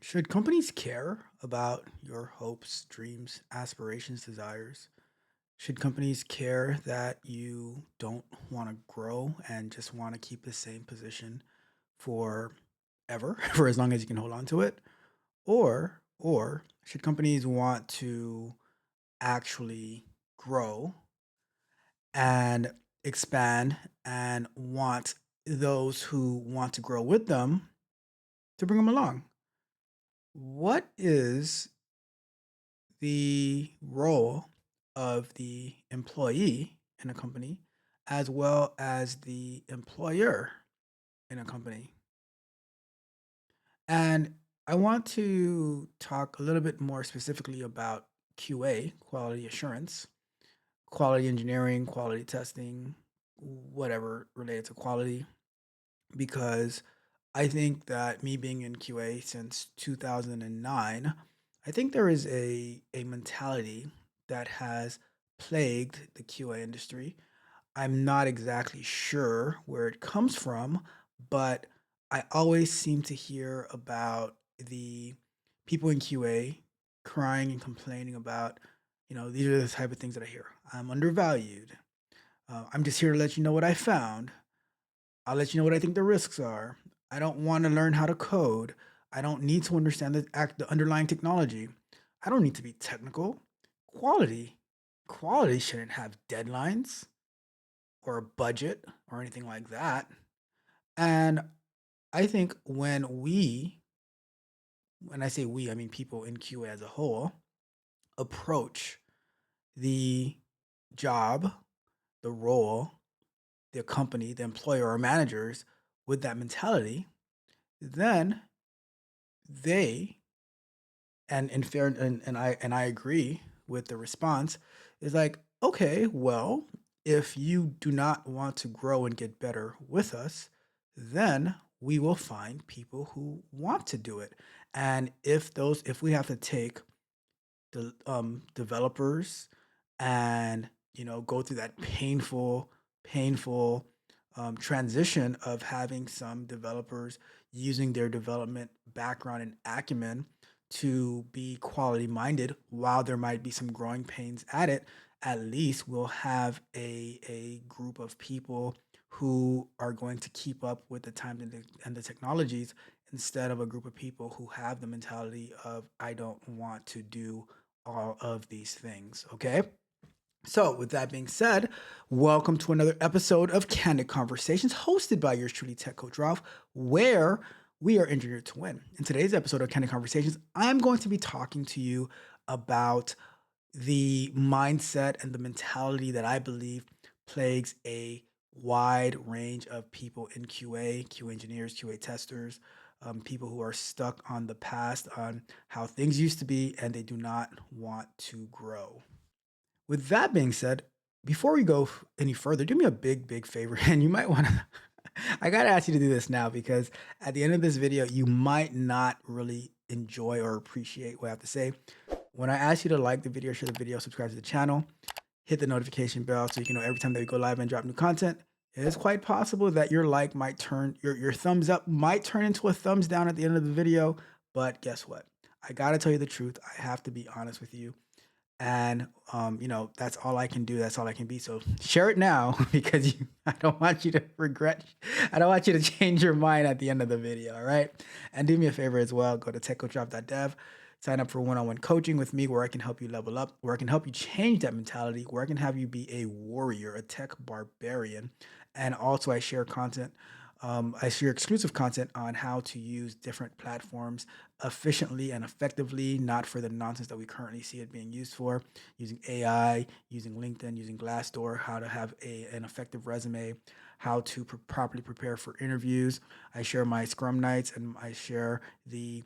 Should companies care about your hopes, dreams, aspirations, desires? Should companies care that you don't want to grow and just want to keep the same position for ever, for as long as you can hold on to it? Or should companies want to actually grow and expand and want those who want to grow with them to bring them along? What is the role of the employee in a company as well as the employer in a company. And I want to talk a little bit more specifically about QA, quality assurance, quality engineering, quality testing, whatever related to quality, because I think that me being in QA since 2009, I think there is a mentality that has plagued the QA industry. I'm not exactly sure where it comes from, but I always seem to hear about the people in QA crying and complaining about, these are the type of things that I hear. I'm undervalued. I'm just here to let you know what I found. I'll let you know what I think the risks are. I don't want to learn how to code. I don't need to understand the underlying technology. I don't need to be technical. Quality. Quality shouldn't have deadlines or a budget or anything like that. And I think when I say we, I mean people in QA as a whole, approach the job, the role, the company, the employer or managers with that mentality, then they and in fair and I agree with the response is like, okay, well, if you do not want to grow and get better with us, then we will find people who want to do it. And if we have to take the developers and go through that painful transition of having some developers using their development background and acumen to be quality minded while there might be some growing pains at it, at least we'll have a group of people who are going to keep up with the times and the technologies instead of a group of people who have the mentality of I don't want to do all of these things. Okay. So, with that being said, welcome to another episode of Candid Conversations hosted by yours truly, Tech Coach Ralph, where we are engineered to win. In today's episode of Candid Conversations, I'm going to be talking to you about the mindset and the mentality that I believe plagues a wide range of people in QA, QA engineers, QA testers, people who are stuck on the past, on how things used to be, and they do not want to grow. With that being said, before we go any further, do me a big favor, and you might want to. I gotta ask you to do this now because at the end of this video, you might not really enjoy or appreciate what I have to say. When I ask you to like the video, share the video, subscribe to the channel, hit the notification bell so you can know every time that we go live and drop new content. It is quite possible that your like might turn your thumbs up might turn into a thumbs down at the end of the video. But guess what? I gotta tell you the truth. I have to be honest with you. And that's all I can do. That's all I can be. So share it now because I don't want you to regret. I don't want you to change your mind at the end of the video. All right. And do me a favor as well. Go to techcoachralph.dev. Sign up for one-on-one coaching with me where I can help you level up, where I can help you change that mentality, where I can have you be a warrior, a tech barbarian. And also I share content. I share exclusive content on how to use different platforms efficiently and effectively, not for the nonsense that we currently see it being used for, using AI, using LinkedIn, using Glassdoor, how to have an effective resume, how to properly prepare for interviews. I share my Scrum nights and I share the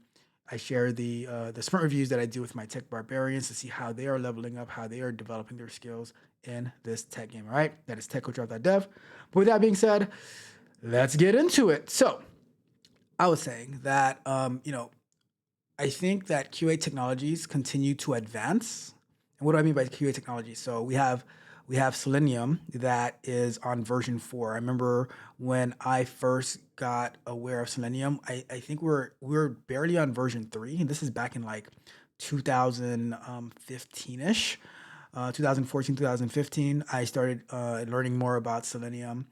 sprint reviews that I do with my tech barbarians to see how they are leveling up, how they are developing their skills in this tech game. All right, that is techcoachralph.dev. But with that being said, let's get into it. So I was saying that, I think that QA technologies continue to advance. And what do I mean by QA technology? So we have we have Selenium that is on version 4. I remember when I first got aware of Selenium, I think we're barely on version 3, and this is back in like 2015ish. 2014, 2015, I started learning more about Selenium,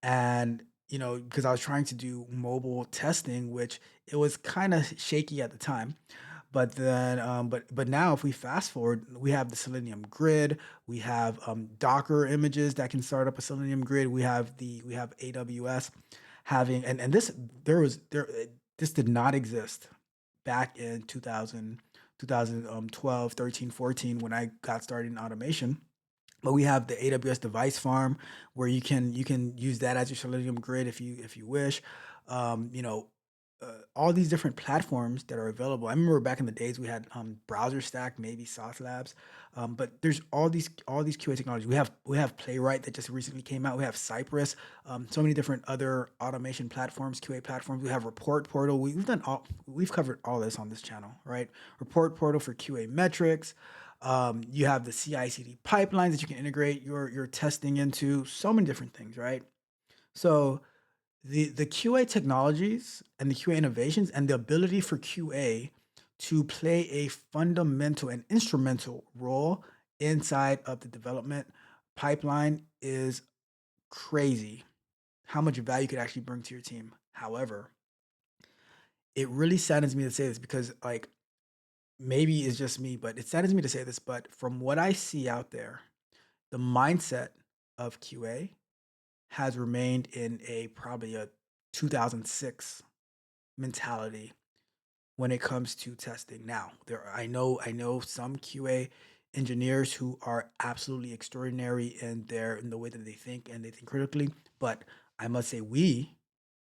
and because I was trying to do mobile testing, which it was kind of shaky at the time. But then, but now, if we fast forward, we have the Selenium grid. We have Docker images that can start up a Selenium grid. We have AWS having, and this there was there this did not exist back in 2012, 13, 14 when I got started in automation. But we have the AWS device farm where you can use that as your Selenium grid if you wish. Um, you know, all these different platforms that are available. I remember back in the days we had Browser Stack, maybe Sauce Labs, but there's all these QA technologies. We have Playwright that just recently came out. We have Cypress, so many different other automation platforms, QA platforms. We have Report Portal. We've covered all this on this channel, right? Report Portal for QA metrics. You have the CI/CD pipelines that you can integrate your testing into. So many different things, right? So the QA technologies and the QA innovations and the ability for QA to play a fundamental and instrumental role inside of the development pipeline is crazy. How much value you could actually bring to your team. However, it really saddens me to say this because, like, maybe it's just me, but it saddens me to say this. But from what I see out there, the mindset of QA has remained in a probably a 2006 mentality when it comes to testing. Now, I know some QA engineers who are absolutely extraordinary in the way that they think and they think critically, but I must say and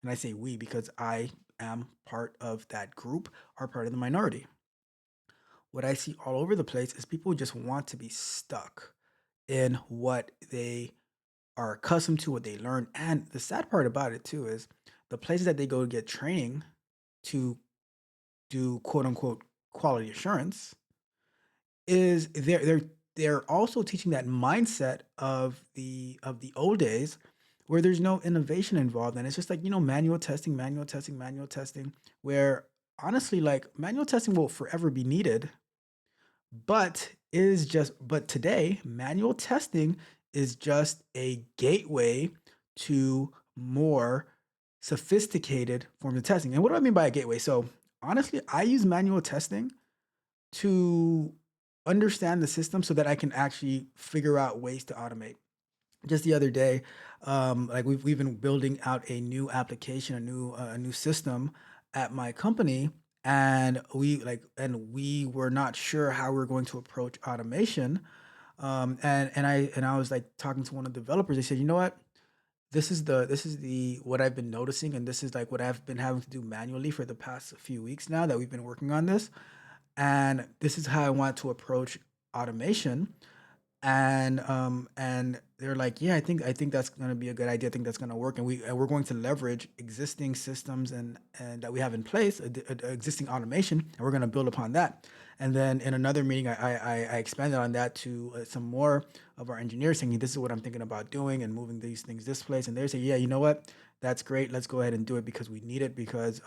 I say we because I am part of that group, are part of the minority. What I see all over the place is people just want to be stuck in what they are accustomed to, what they learn. And the sad part about it too is the places that they go to get training to do quote unquote quality assurance is they're also teaching that mindset of the old days where there's no innovation involved, and it's just like manual testing, manual testing, manual testing, where honestly, like, manual testing will forever be needed, but today manual testing is just a gateway to more sophisticated forms of testing. And what do I mean by a gateway? So honestly, I use manual testing to understand the system so that I can actually figure out ways to automate. Just the other day, like we've been building out a new application, a new system at my company, and we were not sure how we are going to approach automation. And I was like talking to one of the developers. They said, you know what? This is the what I've been noticing, and this is like what I've been having to do manually for the past few weeks now that we've been working on this. And this is how I want to approach automation. And they're like, yeah, I think that's going to be a good idea. I think that's going to work, and we're going to leverage existing systems and that we have in place, existing automation, and we're going to build upon that. And then in another meeting, I expanded on that to some more of our engineers, saying, this is what I'm thinking about doing and moving these things this place. And they say, yeah, you know what, that's great, let's go ahead and do it because we need it, because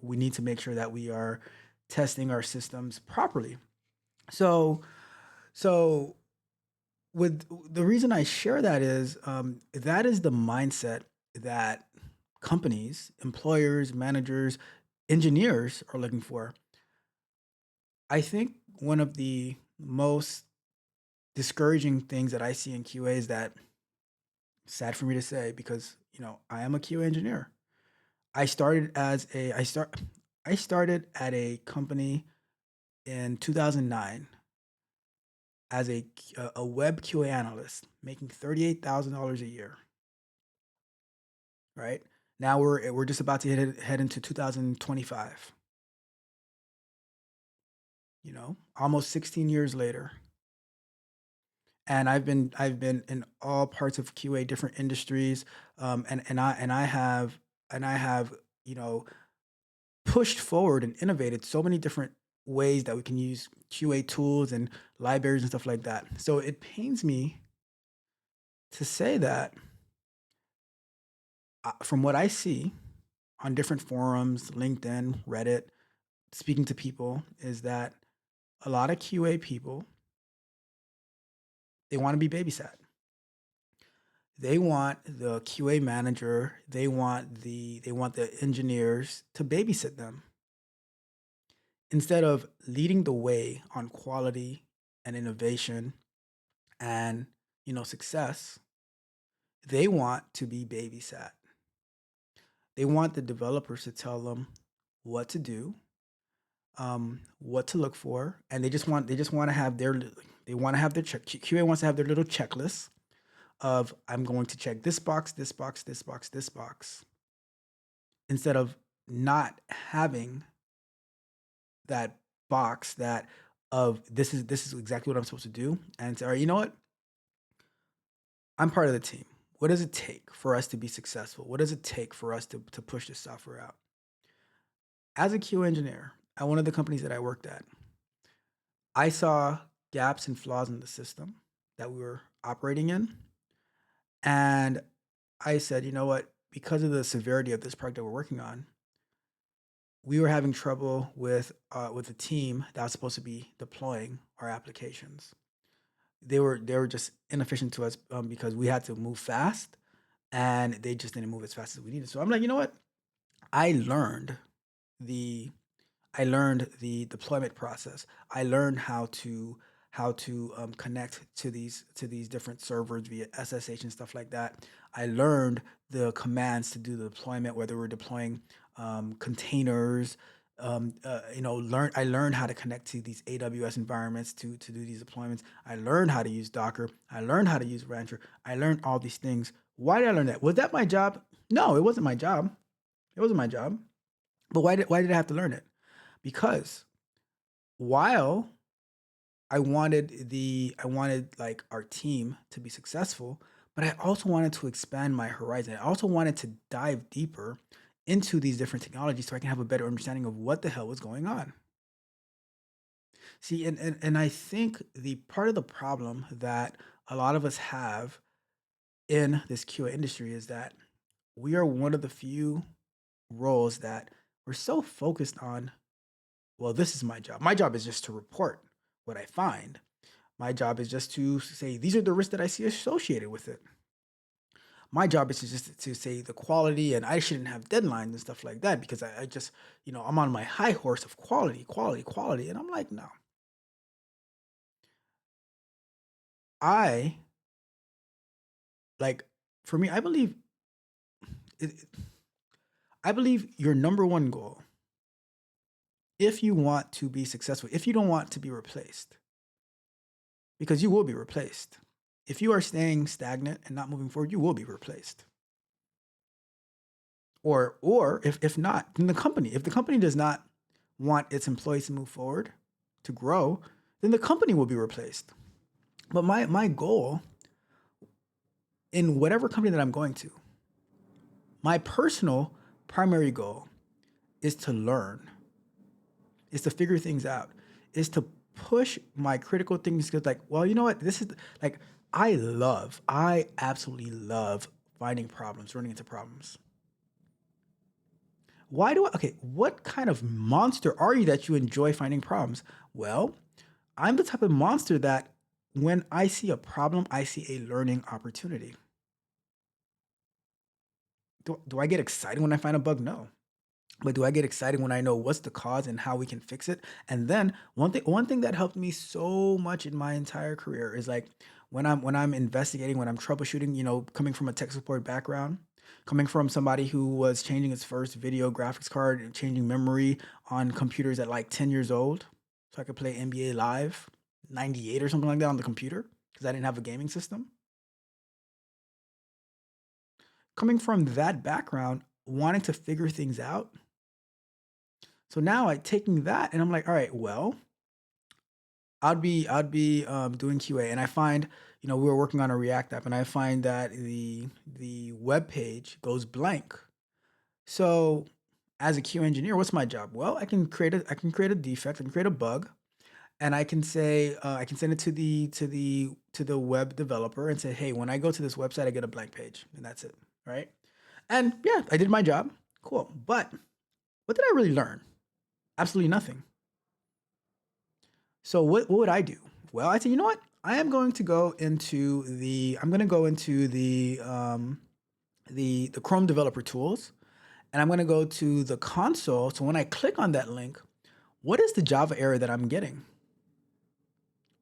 we need to make sure that we are testing our systems properly. So so with the reason I share that is, that is the mindset that companies, employers, managers, engineers are looking for. I think one of the most discouraging things that I see in QA is that, sad for me to say, because I am a QA engineer. I started as a I started at a company in 2009 as a web QA analyst, making $38,000 a year. Right now, we're just about to head into 2025. Almost 16 years later, and I've been in all parts of QA, different industries, and I have you know pushed forward and innovated so many different ways that we can use QA tools and libraries and stuff like that. So it pains me To say that, from what I see on different forums, LinkedIn, Reddit, speaking to people, is that a lot of QA people, they want to be babysat. They want the QA manager, they want the engineers to babysit them instead of leading the way on quality and innovation and success. They want to be babysat. They want the developers to tell them what to do, what to look for, and they just want to have their QA wants to have their little checklist of, I'm going to check this box, this box, this box, this box, instead of not having that box, that of, this is exactly what I'm supposed to do, and say, all right, you know what? I'm part of the team. What does it take for us to be successful? What does it take for us to push this software out? As a QA engineer at one of the companies that I worked at, I saw gaps and flaws in the system that we were operating in. And I said, you know what? Because of the severity of this project that we're working on, we were having trouble with the team that was supposed to be deploying our applications. They were just inefficient to us, because we had to move fast, and they just didn't move as fast as we needed. So I'm like, you know what? I learned the I learned the deployment process. I learned how to connect to these different servers via SSH and stuff like that. I learned the commands to do the deployment, whether we're deploying containers. I learned how to connect to these AWS environments to do these deployments. I learned how to use Docker. I learned how to use Rancher. I learned all these things. Why did I learn that? Was that my job? No, it wasn't my job. It wasn't my job. But why did I have to learn it? Because while I wanted like our team to be successful, but I also wanted to expand my horizon. I also wanted to dive deeper into these different technologies so I can have a better understanding of what the hell was going on. See, and I think the part of the problem that a lot of us have in this QA industry is that we are one of the few roles that we're so focused on. Well, this is my job. My job is just to report what I find. My job is just to say these are the risks that I see associated with it. My job is to say the quality, and I shouldn't have deadlines and stuff like that, because I just, I'm on my high horse of quality, quality, quality. And I'm like, no, I like, for me, it, I believe your number one goal, if you want to be successful, if you don't want to be replaced, because you will be replaced. If you are staying stagnant and not moving forward, you will be replaced. Or if not, then if the company does not want its employees to move forward, to grow, then the company will be replaced. But my goal in whatever company that I'm going to, my personal primary goal is to learn, is to figure things out, is to push my critical thinking skills. Like, well, you know what? This is like, I absolutely love finding problems, running into problems. Okay, what kind of monster are you that you enjoy finding problems? Well, I'm the type of monster that when I see a problem, I see a learning opportunity. Do I get excited when I find a bug? No. But do I get excited when I know what's the cause and how we can fix it? And then one thing that helped me so much in my entire career is like, when I'm investigating, when I'm troubleshooting, coming from a tech support background, coming from somebody who was changing his first video graphics card and changing memory on computers at like 10 years old, so I could play NBA Live 98 or something like that on the computer because I didn't have a gaming system. Coming from that background, wanting to figure things out. So now I taking that and I'm like, all right, well, I'd be doing QA, and I find, we were working on a React app, and I find that the web page goes blank. So as a QA engineer, what's my job? Well, I can create a defect, I can create a bug, and I can say I can send it to the web developer and say, hey, when I go to this website, I get a blank page, and that's it, right? And yeah, I did my job. Cool. But what did I really learn? Absolutely nothing. So what would I do? Well, I said, you know what? I am going to go into the I'm going to go into the Chrome developer tools, and I'm going to go to the console. So when I click on that link, what is the Java error that I'm getting?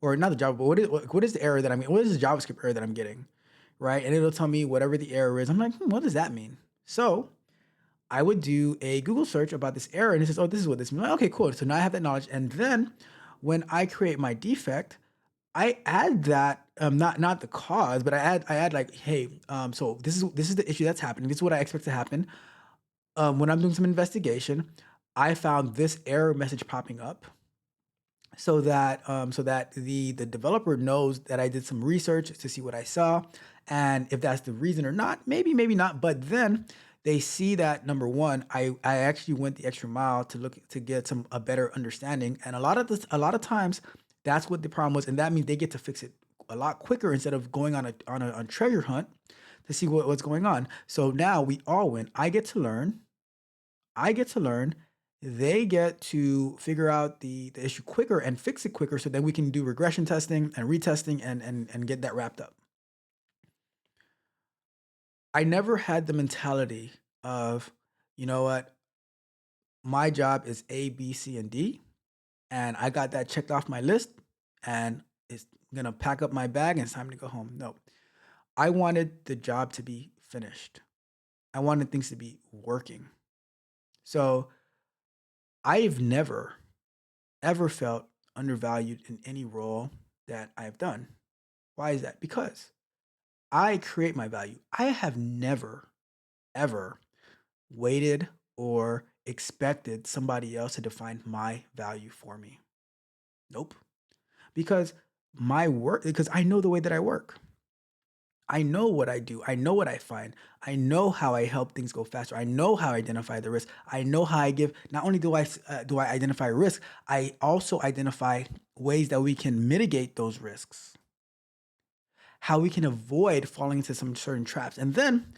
Or not the Java, but what is the error that I'm getting? What is the JavaScript error that I'm getting? Right? And it'll tell me whatever the error is. I'm like, what does that mean? So I would do a Google search about this error, and it says, oh, this is what this means. I'm like, okay, cool. So now I have that knowledge. And then when I create my defect, I add that not the cause, but I add like, hey, so this is the issue that's happening. This is what I expect to happen. When I'm doing some investigation, I found this error message popping up, so that the developer knows that I did some research to see what I saw, and if that's the reason or not, maybe not. But then they see that number one, I actually went the extra mile to look to get some a better understanding, and a lot of times that's what the problem was, and that means they get to fix it a lot quicker instead of going on a treasure hunt to see what's going on. So now we all win. I get to learn. They get to figure out the issue quicker and fix it quicker so then we can do regression testing and retesting and get that wrapped up. I never had the mentality of, you know what, my job is A, B, C, and D, and I got that checked off my list, and it's gonna pack up my bag and it's time to go home. No, I wanted the job to be finished. I wanted things to be working. So I've never ever felt undervalued in any role that I've done. Why is that? Because I create my value. I have never, ever waited or expected somebody else to define my value for me. Nope. Because because I know the way that I work. I know what I do. I know what I find. I know how I help things go faster. I know how I identify the risk. I know how I give. Not only do I identify risk, I also identify ways that we can mitigate those risks, how we can avoid falling into some certain traps. And then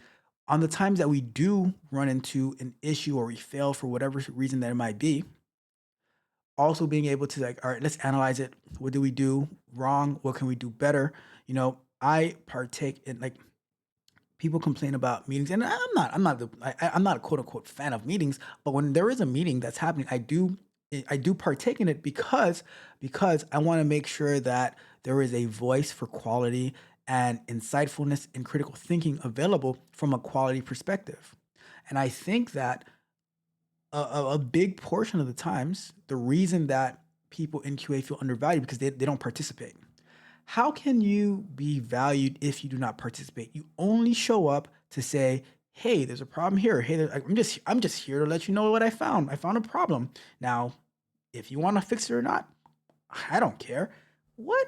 on the times that we do run into an issue or we fail for whatever reason that it might be, also being able to like, all right, let's analyze it. What do we do wrong? What can we do better? I partake in like people complain about meetings, and I'm not a quote unquote fan of meetings, but when there is a meeting that's happening, I do partake in it because I want to make sure that there is a voice for quality and insightfulness and critical thinking available from a quality perspective. And I think that a big portion of the times, the reason that people in QA feel undervalued because they don't participate. How can you be valued if you do not participate? You only show up to say, "Hey, there's a problem here. Hey, I'm just here to let you know what I found. I found a problem. Now, if you want to fix it or not, I don't care." What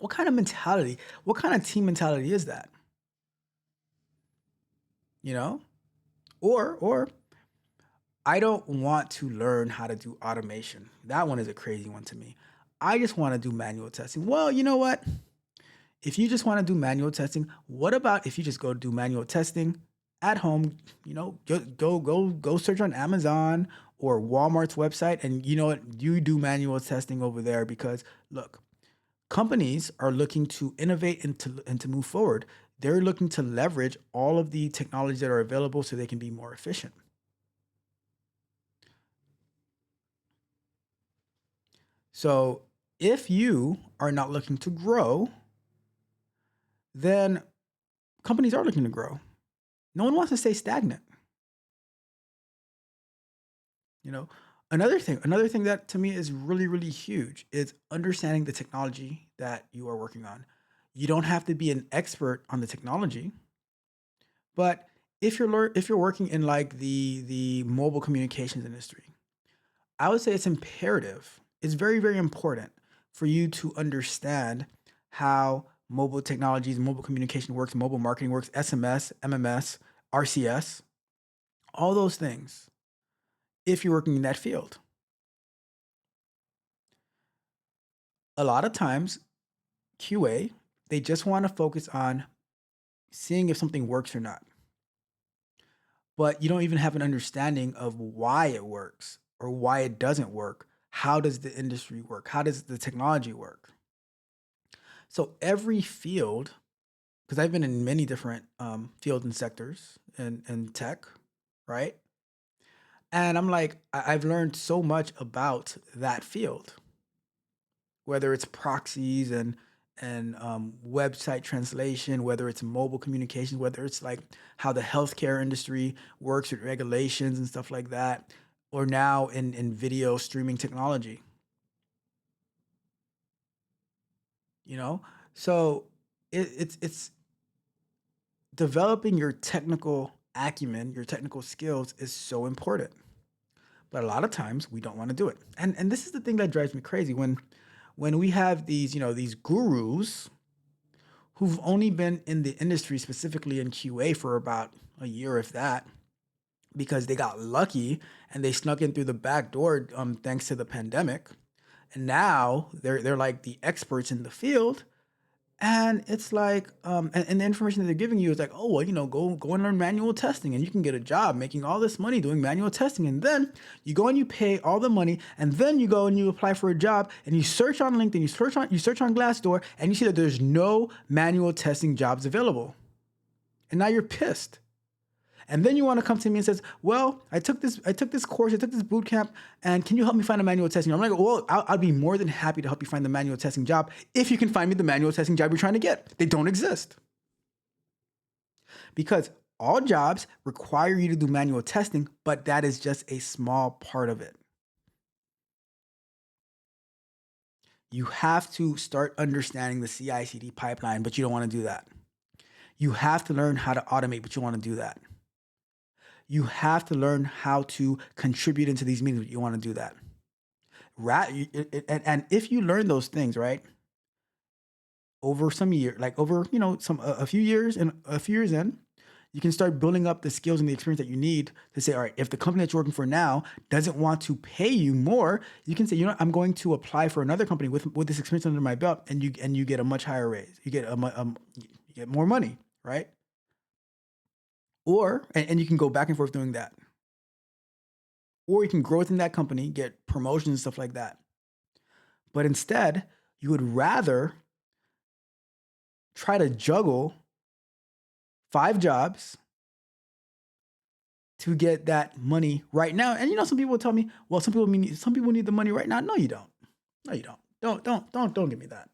what kind of mentality? What kind of team mentality is that? You know? Or I don't want to learn how to do automation. That one is a crazy one to me. I just want to do manual testing. Well, you know what? If you just want to do manual testing, what about if you just go do manual testing at home? Go search on Amazon or Walmart's website, and you know what? You do manual testing over there because look, companies are looking to innovate and to move forward. They're looking to leverage all of the technologies that are available so they can be more efficient. So if you are not looking to grow, then companies are looking to grow. No one wants to stay stagnant. You know, another thing that to me is really, really huge is understanding the technology that you are working on. You don't have to be an expert on the technology, but if you're working in like the mobile communications industry, I would say it's imperative. It's very, very important for you to understand how mobile technologies, mobile communication works, mobile marketing works, SMS, MMS, RCS, all those things if you're working in that field. A lot of times, QA, they just want to focus on seeing if something works or not, but you don't even have an understanding of why it works or why it doesn't work. How does the industry work? How does the technology work? So every field, because I've been in many different fields and sectors and tech, right? And I'm like, I've learned so much about that field, whether it's proxies and website translation, whether it's mobile communications, whether it's like how the healthcare industry works with regulations and stuff like that, or now in video streaming technology, you know? So it's developing your technical acumen, your technical skills is so important. But a lot of times we don't want to do it. And this is the thing that drives me crazy when we have these, these gurus who've only been in the industry, specifically in QA, for about a year, if that, because they got lucky and they snuck in through the back door, thanks to the pandemic. And now they're like the experts in the field. And it's like, and the information that they're giving you is like, oh well, go and learn manual testing, and you can get a job making all this money doing manual testing. And then you go and you pay all the money, and then you go and you apply for a job, and you search on LinkedIn, you search on Glassdoor, and you see that there's no manual testing jobs available. And now you're pissed. And then you want to come to me and says, "Well, I took this course, I took this boot camp, and can you help me find a manual testing?" I'm like, "Well, I'd be more than happy to help you find the manual testing job if you can find me the manual testing job you're trying to get." They don't exist because all jobs require you to do manual testing, but that is just a small part of it. You have to start understanding the CI/CD pipeline, but you don't want to do that. You have to learn how to automate, but you want to do that. You have to learn how to contribute into these meetings, but you want to do that. And if you learn those things, right, over some year, like over, a few years and a few years in, you can start building up the skills and the experience that you need to say, all right, if the company that you're working for now doesn't want to pay you more, you can say, I'm going to apply for another company with this experience under my belt, and you get a much higher raise. You get you get more money, right? Or and you can go back and forth doing that. Or you can grow within that company, get promotions and stuff like that. But instead, you would rather try to juggle 5 jobs to get that money right now. And some people tell me, well, some people need the money right now. No, you don't. No, you don't. Don't give me that.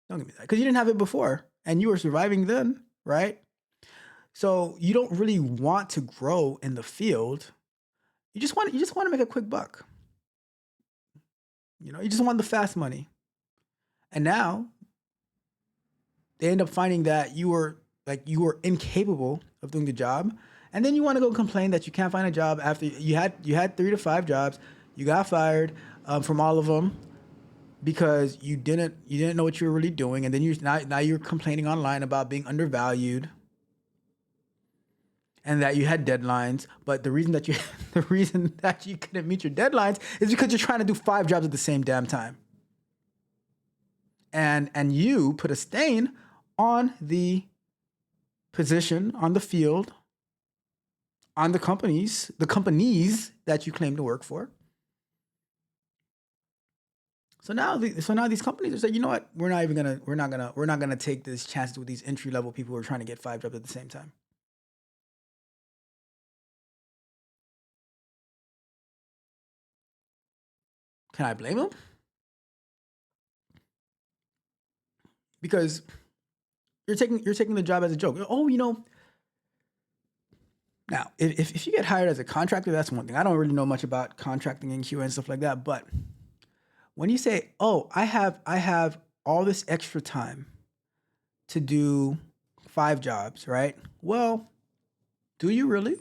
Don't give me that. Because you didn't have it before and you were surviving then, right? So you don't really want to grow in the field. You just want to make a quick buck. You just want the fast money. And now they end up finding that you were incapable of doing the job. And then you want to go complain that you can't find a job after you had 3 to 5 jobs. You got fired from all of them because you didn't know what you were really doing. And then now you're complaining online about being undervalued and that you had deadlines. But the reason that you the reason that you couldn't meet your deadlines is because you're trying to do 5 jobs at the same damn time. And you put a stain on the position, on the field, on the companies that you claim to work for. So now these companies are saying, you know what, we're not gonna take this chance with these entry level people who are trying to get 5 jobs at the same time. Can I blame them? Because you're taking the job as a joke. Oh, now if you get hired as a contractor, that's one thing. I don't really know much about contracting and QA and stuff like that, but when you say, "Oh, I have all this extra time to do 5 jobs," right? Well, do you really?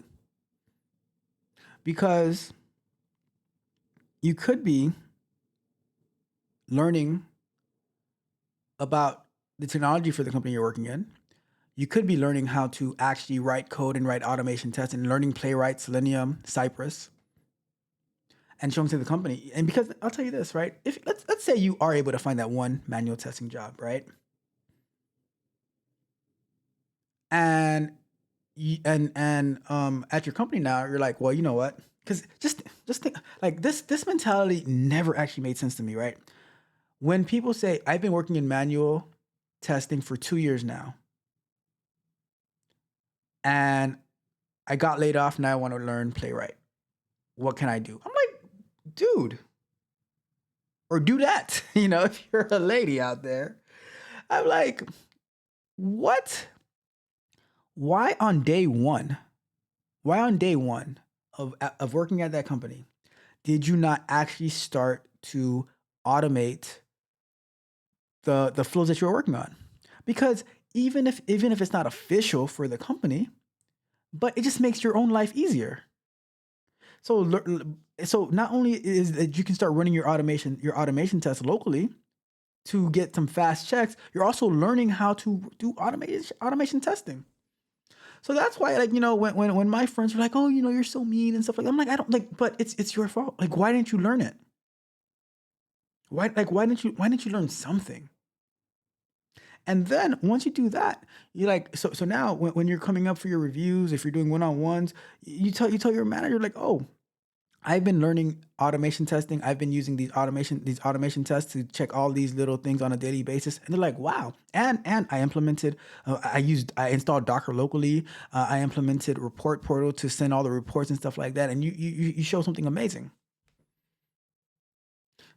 Because you could be learning about the technology for the company you're working in. You could be learning how to actually write code and write automation tests and learning Playwright, Selenium, Cypress. and showing to the company. And because I'll tell you this, right? If let's say you are able to find that one manual testing job, right? And at your company now, you're like, well, you know what? Because just think like this mentality never actually made sense to me, right? When people say I've been working in manual testing for 2 years now, and I got laid off, now I want to learn playwright. What can I do? I'm like, dude, or do that. If you're a lady out there, I'm like, what? Why on day one? Why on day one of working at that company did you not actually start to automate the flows that you're working on? Because even if it's not official for the company, but it just makes your own life easier. So so not only is that you can start running your automation tests locally to get some fast checks, you're also learning how to do automation testing. So that's why, like, when my friends are like, "Oh, you're so mean and stuff like," that, I'm like, I don't like, but it's your fault. Like, why didn't you learn it? Why didn't you learn something? And then once you do that, you're like, so now when you're coming up for your reviews, if you're doing one-on-ones, you tell your manager like, "Oh, I've been learning automation testing. I've been using these automation tests to check all these little things on a daily basis." And they're like, "Wow!" And I implemented, I installed Docker locally. I implemented Report Portal to send all the reports and stuff like that. And you show something amazing.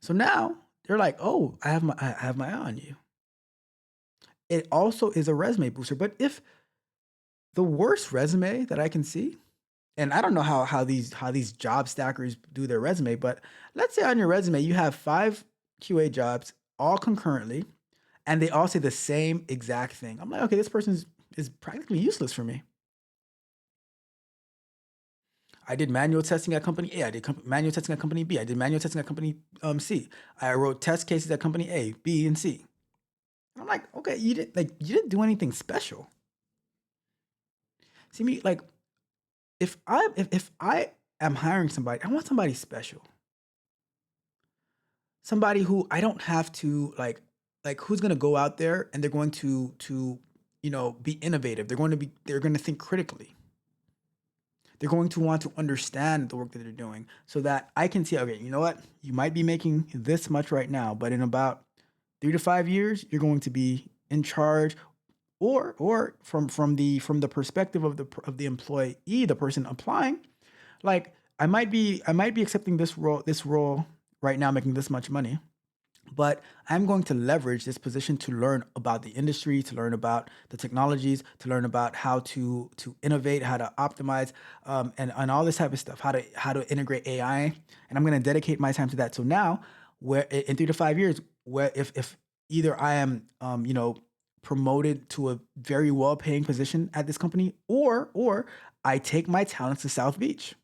So now they're like, "Oh, I have my eye on you." It also is a resume booster. But if the worst resume that I can see, and I don't know how these job stackers do their resume, but let's say on your resume you have 5 QA jobs all concurrently, and they all say the same exact thing. I'm like, okay, this person is practically useless for me. I did manual testing at company A. I did manual testing at company B. I did manual testing at company C. I wrote test cases at company A, B, and C. I'm like, okay, you didn't do anything special. See me like if I am hiring somebody, I want somebody special. Somebody who I don't have to like who's going to go out there and they're going to be innovative. They're going to think critically. They're going to want to understand the work that they're doing so that I can see, okay, you know what? You might be making this much right now, but in about 3 to 5 years, you're going to be in charge, or from the perspective of the employee, the person applying, like I might be accepting this role right now, making this much money, but I'm going to leverage this position to learn about the industry, to learn about the technologies, to learn about how to innovate, how to optimize, and all this type of stuff, how to integrate AI, and I'm going to dedicate my time to that. So now, where in 3 to 5 years, where if either I am promoted to a very well paying position at this company, or I take my talents to South Beach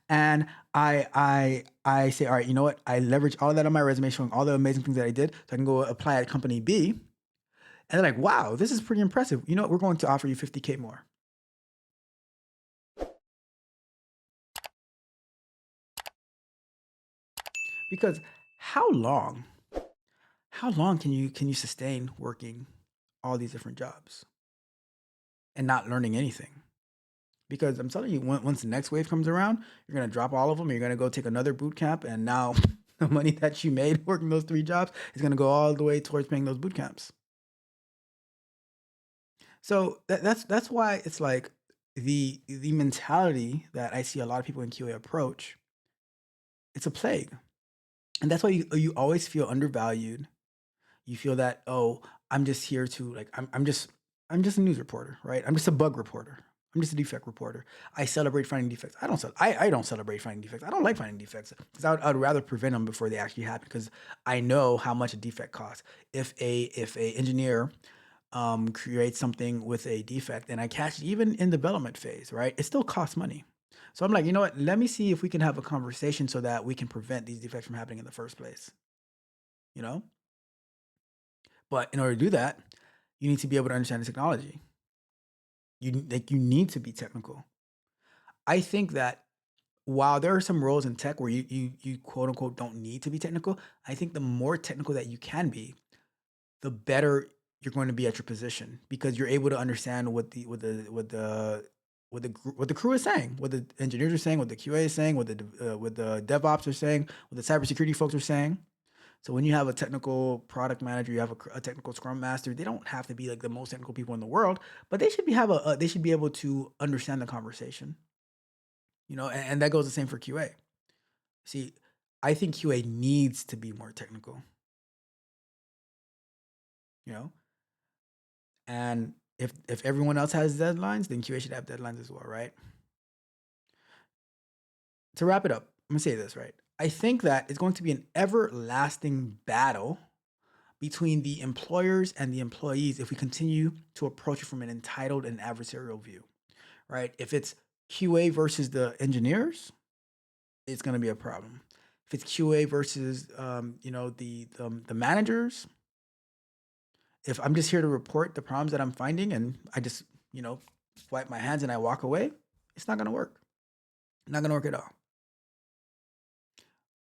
and I say, all right, you know what? I leverage all that on my resume, showing all the amazing things that I did, so I can go apply at company B. And they're like, wow, this is pretty impressive. You know what? We're going to offer you 50K more. Because how long, how long can you sustain working all these different jobs and not learning anything? Because I'm telling you, once the next wave comes around, you're gonna drop all of them. You're gonna go take another boot camp, and now the money that you made working those 3 jobs is gonna go all the way towards paying those boot camps. So that's why it's like the mentality that I see a lot of people in QA approach. It's a plague, and that's why you always feel undervalued. You feel that, oh, I'm just here to like I'm just a news reporter, right? I'm just a bug reporter. I'm just a defect reporter. I celebrate finding defects. I don't celebrate finding defects. I don't like finding defects because I'd rather prevent them before they actually happen because I know how much a defect costs. If a engineer create something with a defect and I catch it even in development phase, right? It still costs money. So I'm like, you know what? Let me see if we can have a conversation so that we can prevent these defects from happening in the first place, you know? But in order to do that, you need to be able to understand the technology. You need to be technical. I think that while there are some roles in tech where you quote unquote don't need to be technical, I think the more technical that you can be, the better you're going to be at your position because you're able to understand what the crew is saying, what the engineers are saying, what the QA is saying, what the DevOps are saying, what the cybersecurity folks are saying. So when you have a technical product manager, you have a technical scrum master. They don't have to be like the most technical people in the world, but they should they should be able to understand the conversation. And that goes the same for QA. See, I think QA needs to be more technical. You know, and if everyone else has deadlines, then QA should have deadlines as well, right? To wrap it up, I'm gonna say this right. I think that it's going to be an everlasting battle between the employers and the employees if we continue to approach it from an entitled and adversarial view, right? If it's QA versus the engineers, it's going to be a problem. If it's QA versus the managers, if I'm just here to report the problems that I'm finding and I just you know wipe my hands and I walk away, it's not going to work. Not going to work at all.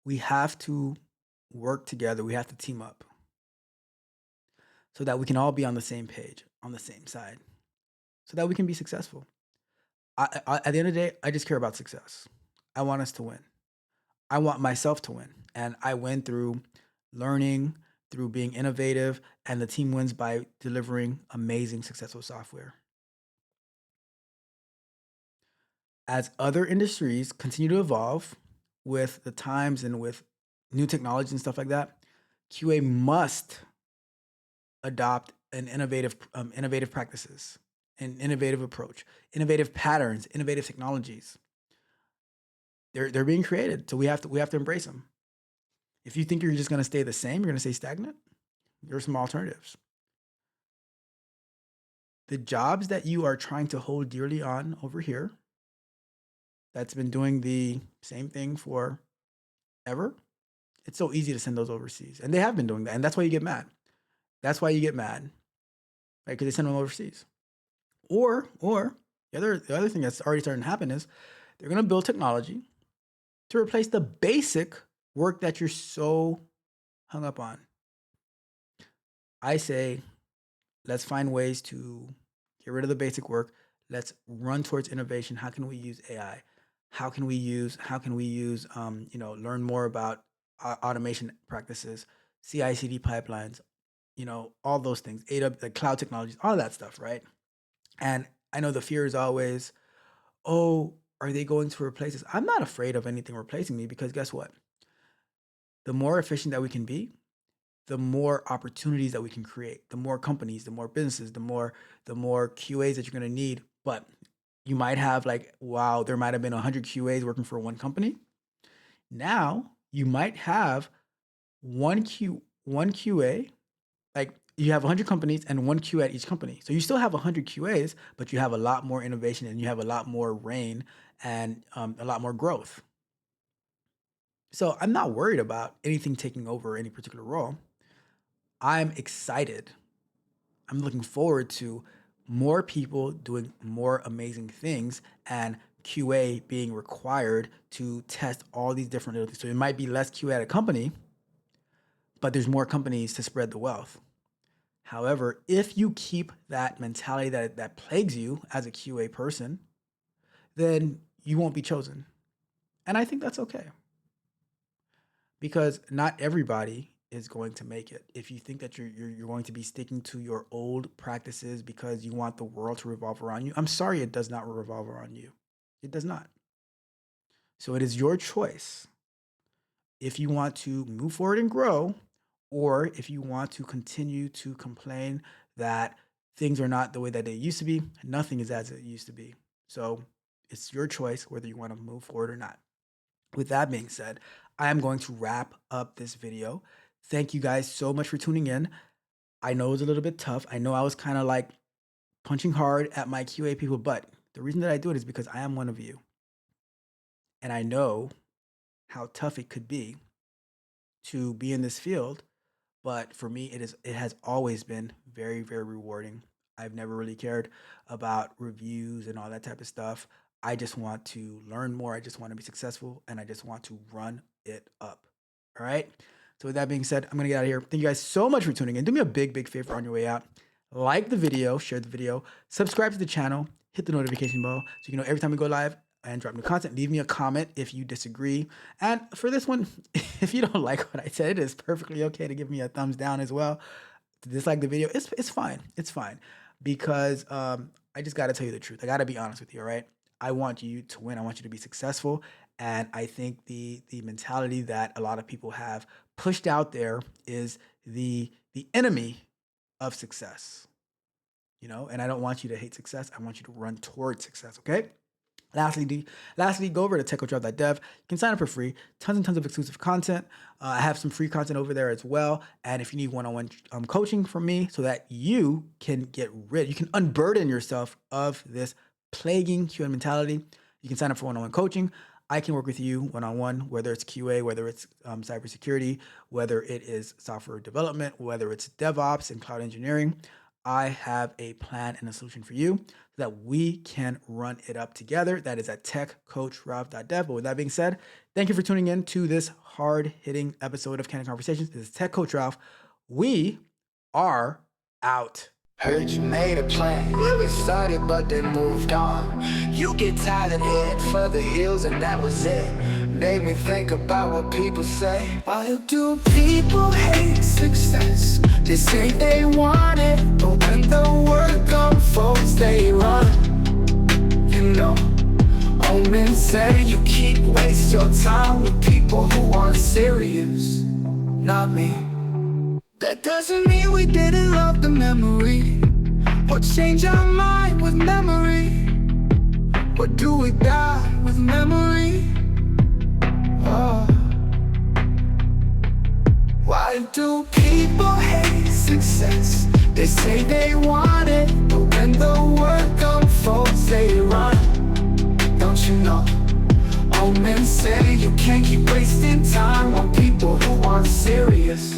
We have to work together. We have to team up so that we can all be on the same page, on the same side, so that we can be successful. At the end of the day, I just care about success. I want us to win. I want myself to win. And I win through learning, through being innovative, and the team wins by delivering amazing, successful software. As other industries continue to evolve with the times and with new technology and stuff like that, QA must adopt an innovative practices, an innovative approach, innovative patterns, innovative technologies. They're being created, so we have to embrace them. If you think you're just going to stay the same, you're going to stay stagnant. There are some alternatives. The jobs that you are trying to hold dearly on over here, that's been doing the same thing for ever, it's so easy to send those overseas, and they have been doing that, and that's why you get mad. That's why you get mad, right? Because they send them overseas. Or the other thing that's already starting to happen is they're going to build technology to replace the basic work that you're so hung up on. I say, let's find ways to get rid of the basic work. Let's run towards innovation. How can we use AI? How can we use learn more about automation practices, CI/CD pipelines, all those things, AWS, the cloud technologies, all that stuff, right? And I know the fear is always, oh, are they going to replace us? I'm not afraid of anything replacing me because guess what? The more efficient that we can be, the more opportunities that we can create, the more companies, the more businesses, the more QAs that you're going to need. But you might have like, wow, there might have been 100 QAs working for one company. Now you might have one QA, like you have 100 companies and one QA at each company. So you still have 100 QAs, but you have a lot more innovation and you have a lot more rain and a lot more growth. So I'm not worried about anything taking over any particular role. I'm excited. I'm looking forward to more people doing more amazing things and QA being required to test all these different little things. So it might be less QA at a company, but there's more companies to spread the wealth. However, if you keep that mentality that plagues you as a QA person, then you won't be chosen. And I think that's okay because not everybody is going to make it. If you think that you're going to be sticking to your old practices because you want the world to revolve around you, I'm sorry, it does not revolve around you. It does not. So it is your choice if you want to move forward and grow, or if you want to continue to complain that things are not the way that they used to be. Nothing is as it used to be. So it's your choice whether you want to move forward or not. With that being said, I am going to wrap up this video. Thank you guys so much for tuning in. I know it was a little bit tough. I know I was kind of like punching hard at my QA people, but the reason that I do it is because I am one of you. And I know how tough it could be to be in this field. But for me, it has always been very, very rewarding. I've never really cared about reviews and all that type of stuff. I just want to learn more. I just want to be successful, and I just want to run it up. All right. So with that being said, I'm gonna get out of here. Thank you guys so much for tuning in. Do me a big, big favor on your way out. Like the video, share the video, subscribe to the channel, hit the notification bell so you can know every time we go live and drop new content. Leave me a comment if you disagree. And for this one, if you don't like what I said, it is perfectly okay to give me a thumbs down as well. To dislike the video, it's fine. It's fine. Because I just gotta tell you the truth. I gotta be honest with you, all right? I want you to win. I want you to be successful. And I think the mentality that a lot of people have pushed out there is the enemy of success. And I don't want you to hate success. I want you to run towards success, okay? Lastly, go over to techcoachdrive.dev. You can sign up for free. Tons and tons of exclusive content. I have some free content over there as well. And if you need one-on-one coaching from me so that you can you can unburden yourself of this plaguing human mentality, you can sign up for one-on-one coaching. I can work with you one-on-one, whether it's QA, whether it's cybersecurity, whether it is software development, whether it's DevOps and cloud engineering. I have a plan and a solution for you so that we can run it up together. That is at techcoachralph.dev. But with that being said, thank you for tuning in to this hard-hitting episode of Candid Conversations. This is Tech Coach Ralph. We are out. Heard you made a plan. We started but then moved on. You get tired and head for the hills and that was it. Made me think about what people say. Why do people hate success? They say they want it, but when the work unfolds they run. Old men say you keep waste your time with people who aren't serious. Not me. That doesn't mean we didn't love the memory or change our mind with memory. Or do we die with memory? Oh. Why do people hate success? They say they want it, but when the work unfolds they run. Don't you know? Old men say you can't keep wasting time on people who aren't serious.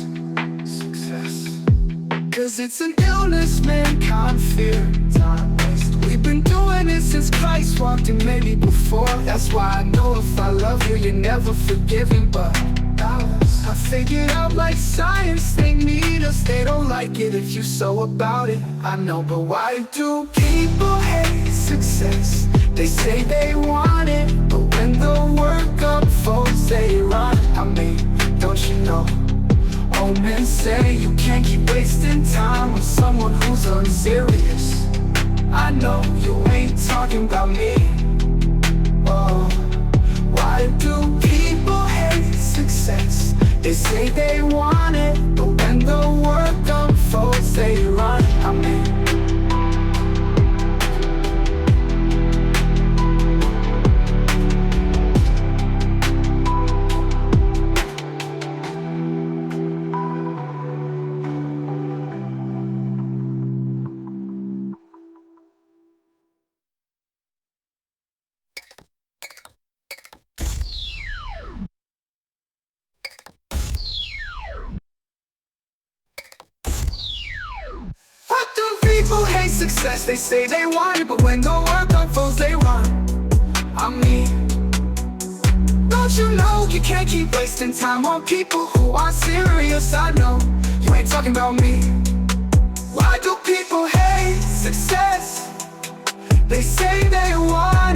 Cause it's an illness mankind fear. Time waste. We've been doing it since Christ walked in, maybe before. That's why I know if I love you, you're never forgiven. But I figured out like science, they need us. They don't like it if you so about it. I know, but why do people hate success? They say they want it, but when the work unfolds they run. I mean, don't you know? Old men say you can't keep wasting time with someone who's unserious. I know you ain't talking about me. Oh, why do people hate success? They say they want it, but when the work unfolds they run. I mean, people hate success, they say they want it, but when the work unfolds they run. I mean, don't you know you can't keep wasting time on people who aren't serious? I know you ain't talking about me. Why do people hate success? They say they want